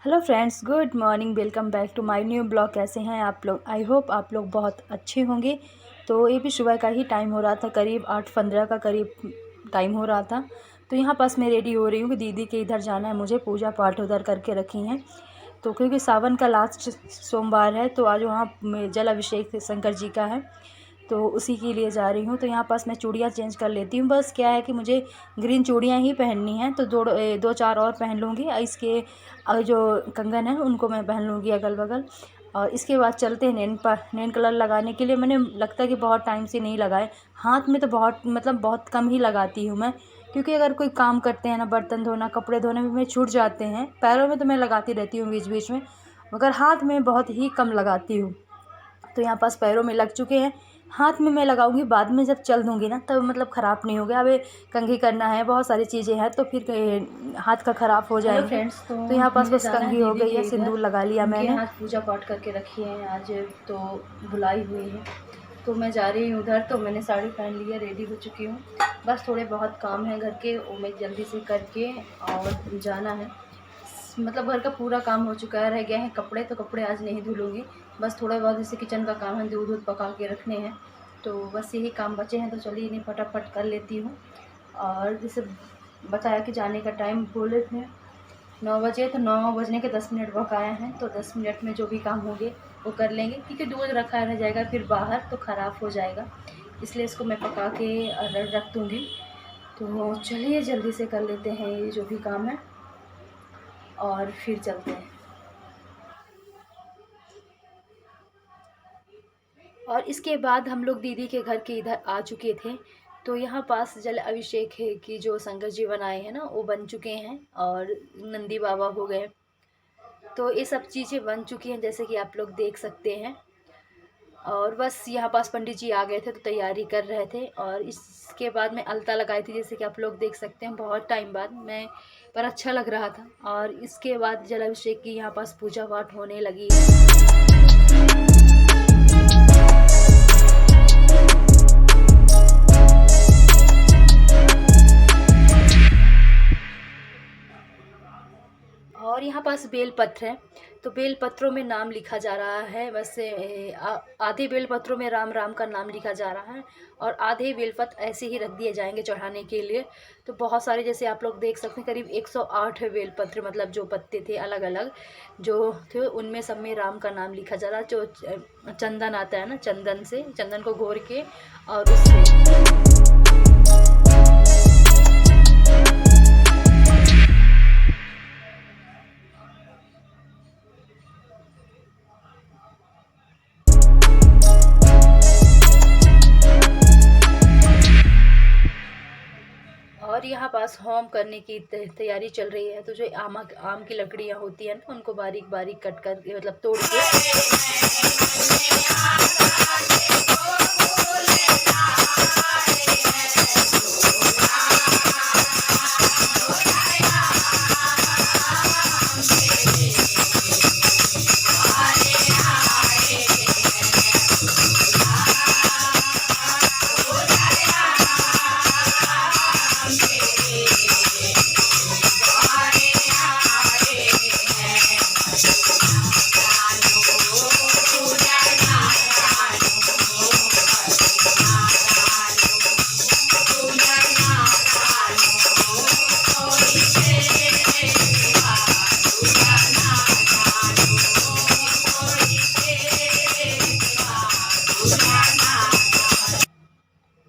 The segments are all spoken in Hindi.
Hello friends, good morning. Welcome back to my new blog. कैसे हैं आप लोग? आई होप आप लोग बहुत अच्छे होंगे। तो ये भी सुबह का ही टाइम हो रहा था, करीब 8:15 का करीब टाइम हो रहा था। तो यहाँ पास मैं रेडी हो रही हूँ कि दीदी के इधर जाना है मुझे, पूजा पाठ उधर करके रखी हैं। तो क्योंकि सावन का लास्ट सोमवार है तो आज वहाँ जल अभिषेक शंकर जी का है, तो उसी के लिए जा रही हूँ। तो यहाँ पास मैं चूड़ियाँ चेंज कर लेती हूँ। बस क्या है कि मुझे ग्रीन चूड़ियाँ ही पहननी हैं, तो दो चार और पहन लूँगी। इसके जो कंगन है उनको मैं पहन लूँगी अगल बगल। और इसके बाद चलते हैं नेल कलर लगाने के लिए। मैंने लगता है कि बहुत टाइम से नहीं लगाए। हाथ में तो बहुत कम ही लगाती हूँ मैं, क्योंकि अगर कोई काम करते हैं ना, बर्तन धोना कपड़े धोने में छूट जाते हैं। पैरों में तो मैं लगाती रहती हूँ बीच बीच में, मगर हाथ में बहुत ही कम लगाती हूँ। तो यहाँ पास पैरों में लग चुके हैं, हाथ में मैं लगाऊंगी बाद में जब चल दूंगी ना, तब ख़राब नहीं हो गया। अब कंघी करना है, बहुत सारी चीज़ें हैं, तो फिर हाथ का ख़राब हो जाएंगे। फ्रेंड्स, तो यहाँ पास बस कंघी हो गई है, दीदी सिंदूर लगा लिया मैंने। आज पूजा पाठ करके रखी है। आज तो बुलाई हुई है, तो मैं जा रही हूँ उधर। तो मैंने साड़ी पहन ली है, रेडी हो चुकी हूँ। बस थोड़े बहुत काम है घर के, वो मैं जल्दी से करके और जाना है। मतलब घर का पूरा काम हो चुका है, रह गया है कपड़े। तो कपड़े आज नहीं धुलूँगी, बस थोड़ा बहुत जैसे किचन का काम है, दूध पका के रखने हैं। तो बस यही काम बचे हैं, तो चलिए इन्हें फटाफट कर लेती हूँ। और जैसे बताया कि जाने का टाइम बोले थे 9 बजे, तो 9 बजने के 10 मिनट बकाया हैं। तो 10 मिनट में जो भी काम होंगे वो कर लेंगे, क्योंकि दूध रखा रह जाएगा फिर बाहर तो ख़राब हो जाएगा। इसलिए इसको मैं पका के रख दूँगी। तो चलिए जल्दी से कर लेते हैं ये जो भी काम है और फिर चलते हैं। और इसके बाद हम लोग दीदी के घर के इधर आ चुके थे। तो यहाँ पास जल अभिषेक है कि जो शंकर जी बनाए हैं ना, वो बन चुके हैं और नंदी बाबा हो गए। तो ये सब चीज़ें बन चुकी हैं, जैसे कि आप लोग देख सकते हैं। और बस यहाँ पास पंडित जी आ गए थे, तो तैयारी कर रहे थे। और इसके बाद मैं अलता लगाई थी, जैसे कि आप लोग देख सकते हैं, बहुत टाइम बाद मैं, पर अच्छा लग रहा था। और इसके बाद जल अभिषेक की यहाँ पास पूजा पाठ होने लगी है। और यहाँ पास बेल पत्र है, तो बेल पत्रों में नाम लिखा जा रहा है। वैसे आधे बेल पत्रों में राम राम का नाम लिखा जा रहा है, और आधे बेल पत्र ऐसे ही रख दिए जाएंगे चढ़ाने के लिए। तो बहुत सारे, जैसे आप लोग देख सकते हैं, करीब 108 बेल पत्र, मतलब जो पत्ते थे अलग अलग जो थे, उनमें सब में राम का नाम लिखा जा रहा है। जो चंदन आता है ना, चंदन को घोर के और उससे और यहाँ पास होम करने की तैयारी चल रही है। तो जो आम की लकड़ियाँ होती हैं ना, उनको बारीक बारीक कट कर, मतलब तोड़ के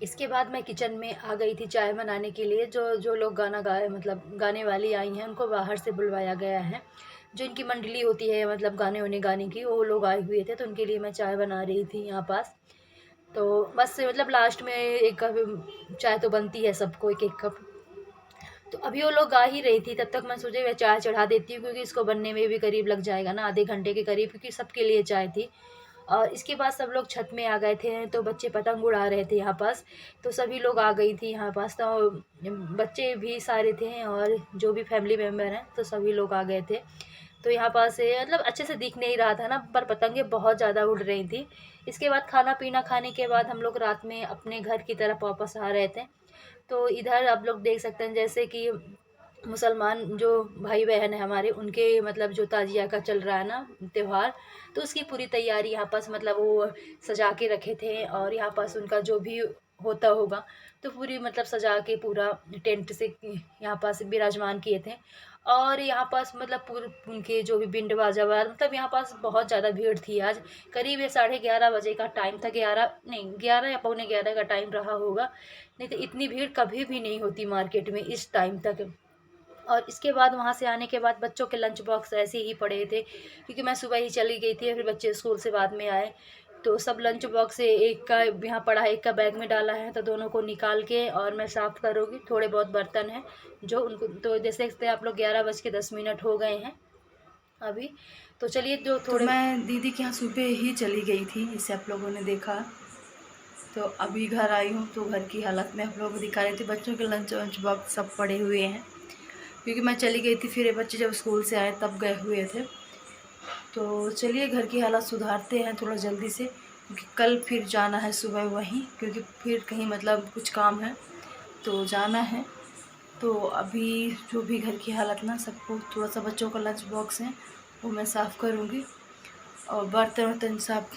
इसके बाद मैं किचन में आ गई थी चाय बनाने के लिए। जो जो लोग गाना गाए, मतलब गाने वाली आई हैं, उनको बाहर से बुलवाया गया है। जो इनकी मंडली होती है, मतलब गाने वाने गाने की, वो लोग आए हुए थे, तो उनके लिए मैं चाय बना रही थी यहाँ पास। तो बस मतलब लास्ट में एक कप चाय तो बनती है सबको, एक एक कप। तो अभी वो लोग गा ही रही थी, तब तक मैं सोचे मैं चाय चढ़ा देती हूँ, क्योंकि इसको बनने में भी करीब लग जाएगा ना, आधे घंटे के करीब, क्योंकि सबके लिए चाय थी। और इसके बाद सब लोग छत में आ गए थे, तो बच्चे पतंग उड़ा रहे थे यहाँ पास। तो सभी लोग आ गई थी यहाँ पास, तो बच्चे भी सारे थे और जो भी फैमिली मेम्बर हैं, तो सभी लोग आ गए थे। तो यहाँ पास से मतलब अच्छे से दिख नहीं रहा था ना, पर पतंगे बहुत ज़्यादा उड़ रही थी। इसके बाद खाना पीना खाने के बाद हम लोग रात में अपने घर की तरफ वापस आ रहे थे। तो इधर आप लोग देख सकते हैं, जैसे कि मुसलमान जो भाई बहन है हमारे, उनके मतलब जो ताजिया का चल रहा है ना त्यौहार, तो उसकी पूरी तैयारी यहाँ पास मतलब वो सजा के रखे थे। और यहाँ पास उनका जो भी होता होगा तो पूरी मतलब सजा के पूरा टेंट से यहाँ पास विराजमान किए थे। और यहाँ पास मतलब पूरे उनके जो भी बिंड बाजा वाला मतलब यहाँ पास बहुत ज़्यादा भीड़ थी आज। करीब ये 11:30 बजे का टाइम था, 11 नहीं 11 या पौने 11 का टाइम रहा होगा। नहीं तो इतनी भीड़ कभी भी नहीं होती मार्केट में इस टाइम तक। और इसके बाद वहाँ से आने के बाद बच्चों के लंच बॉक्स ऐसे ही पड़े थे, क्योंकि मैं सुबह ही चली गई थी, फिर बच्चे स्कूल से बाद में आए। तो सब लंच बॉक्स से एक का यहाँ पड़ा है, एक का बैग में डाला है, तो दोनों को निकाल के और मैं साफ़ करूँगी। थोड़े बहुत बर्तन हैं जो उनको, तो जैसे देखते हैं आप लोग 11:10 हो गए हैं अभी। तो चलिए जो तो थोड़े मैं दीदी के यहाँ सुबह ही चली गई थी, जिसे आप लोगों ने देखा। तो अभी घर आई हूँ तो घर की हालत में आप लोगों को दिखा रही थी। बच्चों के लंच बॉक्स सब पड़े हुए हैं, क्योंकि मैं चली गई थी, फिर ये बच्चे जब स्कूल से आए तब गए हुए थे। तो चलिए घर की हालत सुधारते हैं थोड़ा जल्दी से, क्योंकि कल फिर जाना है सुबह वहीं, क्योंकि फिर कहीं मतलब कुछ काम है तो जाना है। तो अभी जो भी घर की हालत ना, सबको थोड़ा सा बच्चों का लंच बॉक्स है वो मैं साफ़ करूँगी, और बर्तन वर्तन सब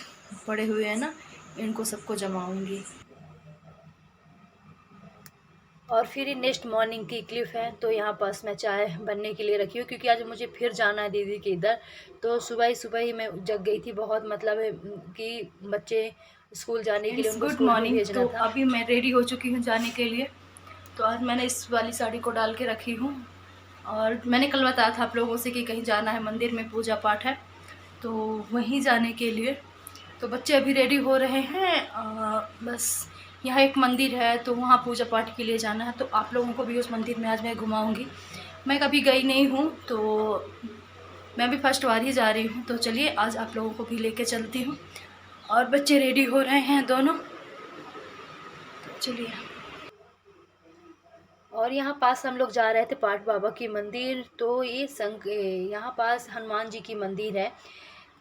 पड़े हुए हैं ना, इनको सबको जमाऊँगी। और फिर ये नेक्स्ट मॉर्निंग की क्लिप है। तो यहाँ पास मैं चाय बनने के लिए रखी हूँ, क्योंकि आज मुझे फिर जाना है दीदी के इधर। तो सुबह ही मैं जग गई थी बहुत, मतलब है कि बच्चे स्कूल जाने के लिए उनको गुड स्कूल भी मॉर्निंग। भेजना तो था। अभी मैं रेडी हो चुकी हूँ जाने के लिए। तो आज मैंने इस वाली साड़ी को डाल के रखी हूँ, और मैंने कल बताया था आप लोगों से कि कहीं जाना है, मंदिर में पूजा पाठ है, तो वहीं जाने के लिए। तो बच्चे अभी रेडी हो रहे हैं। बस यहाँ एक मंदिर है तो वहाँ पूजा पाठ के लिए जाना है, तो आप लोगों को भी उस मंदिर में आज मैं घुमाऊँगी। मैं कभी गई नहीं हूँ, तो मैं भी फर्स्ट बार ही जा रही हूँ। तो चलिए आज आप लोगों को भी लेके चलती हूँ। और बच्चे रेडी हो रहे हैं दोनों, तो चलिए। और यहाँ पास हम लोग जा रहे थे पाट बाबा की मंदिर। तो ये यहाँ पास हनुमान जी की मंदिर है,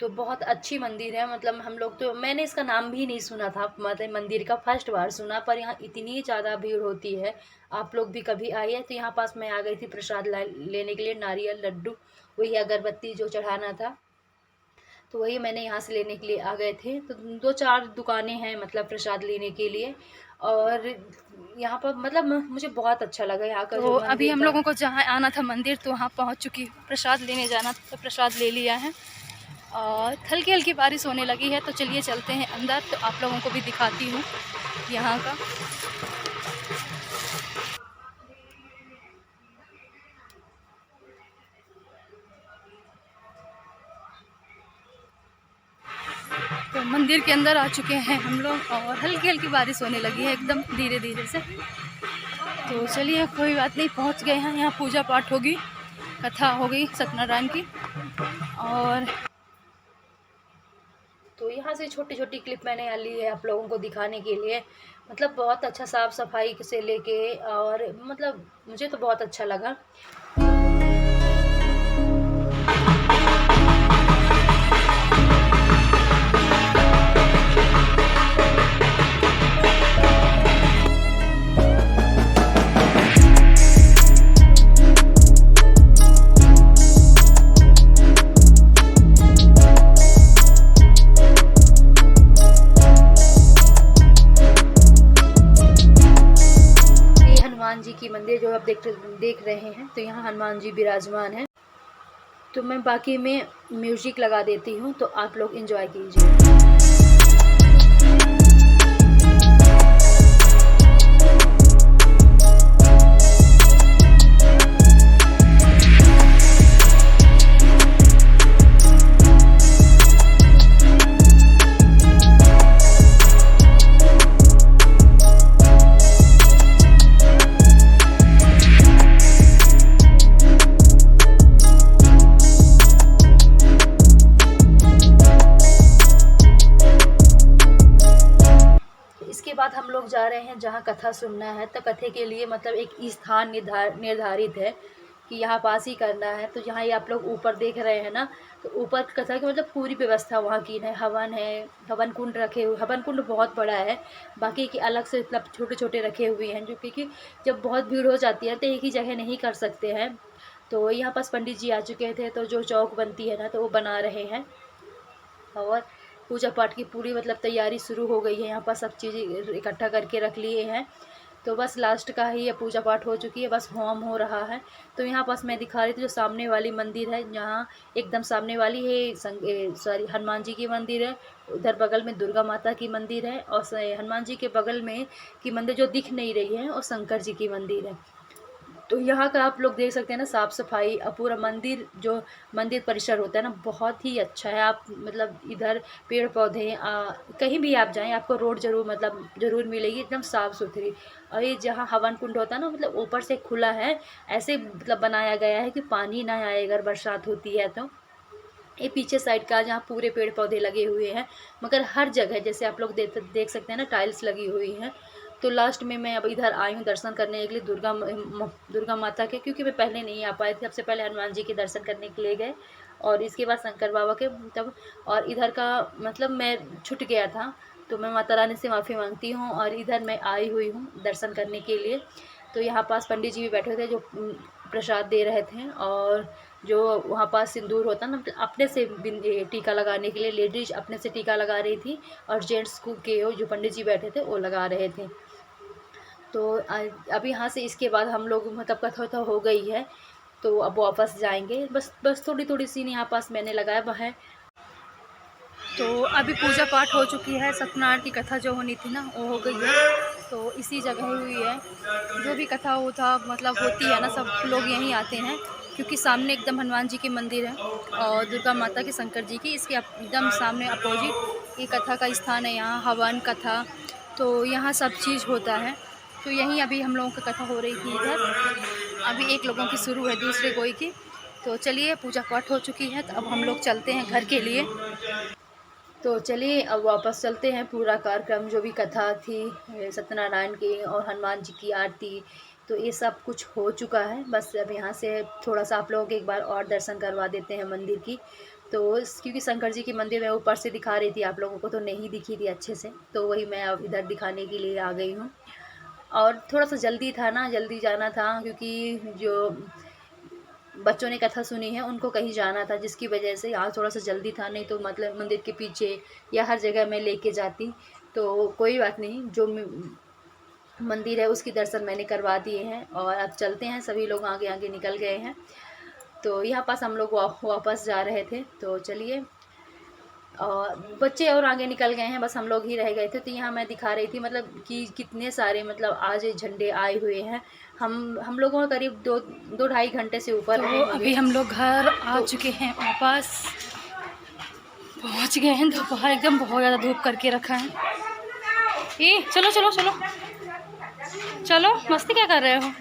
तो बहुत अच्छी मंदिर है। मतलब हम लोग, तो मैंने इसका नाम भी नहीं सुना था, मतलब मंदिर का फर्स्ट बार सुना, पर यहाँ इतनी ज़्यादा भीड़ होती है। आप लोग भी कभी आइए। तो यहाँ पास मैं आ गई थी प्रसाद लेने के लिए, नारियल लड्डू, वही अगरबत्ती जो चढ़ाना था, तो वही मैंने यहाँ से लेने के लिए आ गए थे। तो 2-4 दुकानें हैं मतलब प्रसाद लेने के लिए। और यहाँ पर मतलब मुझे बहुत अच्छा लगा यहाँ का। तो अभी हम लोगों को जहाँ आना था मंदिर, तो वहाँ पहुँच चुकी हूँ। प्रसाद लेने जाना था, तो प्रसाद ले लिया है, और हल्की हल्की बारिश होने लगी है। तो चलिए चलते हैं अंदर, तो आप लोगों को भी दिखाती हूँ यहाँ का। तो मंदिर के अंदर आ चुके हैं हम लोग, और हल्की हल्की बारिश होने लगी है एकदम धीरे धीरे से। तो चलिए कोई बात नहीं, पहुंच गए हैं। यहाँ पूजा पाठ होगी, कथा हो गई सत्यनारायण की। और तो यहाँ से छोटी छोटी क्लिप मैंने यहाँ ली है आप लोगों को दिखाने के लिए। मतलब बहुत अच्छा साफ़ सफाई से लेके, और मतलब मुझे तो बहुत अच्छा लगा। हनुमान जी की मंदिर जो आप देख रहे हैं, तो यहाँ हनुमान जी विराजमान हैं। तो मैं बाकी में म्यूजिक लगा देती हूँ, तो आप लोग एंजॉय कीजिए। इसके बाद हम लोग जा रहे हैं जहाँ कथा सुनना है। तो कथे के लिए मतलब एक स्थान निर्धारित है कि यहाँ पास ही करना है। तो यहाँ ये आप लोग ऊपर देख रहे हैं ना, तो ऊपर कथा की मतलब पूरी व्यवस्था वहाँ की है। हवन कुंड रखे हुए, हवन कुंड बहुत बड़ा है, बाकी की अलग से मतलब छोटे छोटे रखे हुए हैं, जो क्योंकि जब बहुत भीड़ हो जाती है तो एक ही जगह नहीं कर सकते हैं। तो यहाँ पास पंडित जी आ चुके थे, तो जो चौक बनती है ना तो वो बना रहे हैं, और पूजा पाठ की पूरी मतलब तैयारी शुरू हो गई है। यहाँ पर सब चीज़ इकट्ठा करके रख लिए हैं, तो बस लास्ट का ही ये पूजा पाठ हो चुकी है, बस होम हो रहा है। तो यहाँ पास मैं दिखा रही थी जो सामने वाली मंदिर है, जहाँ एकदम सामने वाली है सॉरी हनुमान जी की मंदिर है, उधर बगल में दुर्गा माता की मंदिर है, और हनुमान जी के बगल में की मंदिर जो दिख नहीं रही है और शंकर जी की मंदिर है। तो यहाँ का आप लोग देख सकते हैं ना, साफ़ सफाई, पूरा मंदिर जो मंदिर परिसर होता है ना बहुत ही अच्छा है। आप मतलब इधर पेड़ पौधे कहीं भी आप जाएं आपको रोड ज़रूर मिलेगी एकदम साफ़ सुथरी। और ये जहाँ हवन कुंड होता है ना, मतलब ऊपर से खुला है, ऐसे मतलब बनाया गया है कि पानी ना आए अगर बरसात होती है तो। ये पीछे साइड का जहाँ पूरे पेड़ पौधे लगे हुए हैं, मगर हर जगह जैसे आप लोग देख सकते हैं ना टाइल्स लगी हुई हैं। तो लास्ट में मैं अब इधर आई हूँ दर्शन करने के लिए दुर्गा माता के, क्योंकि मैं पहले नहीं आ पाई थी। सबसे पहले हनुमान जी के दर्शन करने के लिए गए, और इसके बाद शंकर बाबा के तब, और इधर का मतलब मैं छूट गया था, तो मैं माता रानी से माफ़ी मांगती हूँ। और इधर मैं आई हुई हूँ दर्शन करने के लिए। तो यहाँ पास पंडित जी भी बैठे थे जो प्रसाद दे रहे थे, और जो वहाँ पास सिंदूर होता है ना, मतलब अपने से टीका लगाने के लिए लेडीज अपने से टीका लगा रही थी, और जेंट्स को के जो पंडित जी बैठे थे वो लगा रहे थे। तो अब यहाँ से इसके बाद हम लोग मतलब कथा हो गई है, तो अब वापस जाएंगे। बस थोड़ी थोड़ी सी यहाँ पास मैंने लगाया वह है। तो अभी पूजा पाठ हो चुकी है, सत्यनारायण की कथा जो होनी थी ना वो हो गई है, तो इसी जगह हुई है। जो भी कथा मतलब होती है ना, सब लोग यहीं आते हैं, क्योंकि सामने एकदम हनुमान जी के मंदिर है और दुर्गा माता की, शंकर जी की, इसके एकदम सामने अपोजिट ये कथा का स्थान है। यहाँ हवन कथा, तो यहाँ सब चीज़ होता है। तो यहीं अभी हम लोगों की कथा हो रही थी इधर, अभी एक लोगों की शुरू है, दूसरे कोई की। तो चलिए पूजा पाठ हो चुकी है, तो अब हम लोग चलते हैं घर के लिए। तो चलिए अब वापस चलते हैं। पूरा कार्यक्रम जो भी कथा थी सत्यनारायण की और हनुमान जी की आरती, तो ये सब कुछ हो चुका है। बस अब यहाँ से थोड़ा सा आप लोगों को एक बार और दर्शन करवा देते हैं मंदिर की। तो क्योंकि शंकर जी की मंदिर मैं ऊपर से दिखा रही थी, आप लोगों को तो नहीं दिखी थी अच्छे से, तो वही मैं अब इधर दिखाने के लिए आ गई हूँ। और थोड़ा सा जल्दी था ना, जल्दी जाना था, क्योंकि जो बच्चों ने कथा सुनी है उनको कहीं जाना था, जिसकी वजह से आज थोड़ा सा जल्दी था, नहीं तो मतलब मंदिर के पीछे या हर जगह मैं लेके जाती। तो कोई बात नहीं, जो मंदिर है उसकी दर्शन मैंने करवा दिए हैं, और अब चलते हैं। सभी लोग आगे आगे निकल गए हैं, तो यहाँ पास हम लोग वापस जा रहे थे। तो चलिए, और बच्चे और आगे निकल गए हैं, बस हम लोग ही रह गए थे। तो यहाँ मैं दिखा रही थी मतलब कि कितने सारे मतलब आज झंडे आए हुए हैं। हम लोगों का करीब दो ढाई घंटे से ऊपर। तो अभी हम लोग घर आ चुके हैं, वापस पहुँच गए हैं। दोपहर एकदम बहुत ज़्यादा धूप करके रखा है। ये चलो चलो चलो चलो, मस्ती क्या कर रहे हो?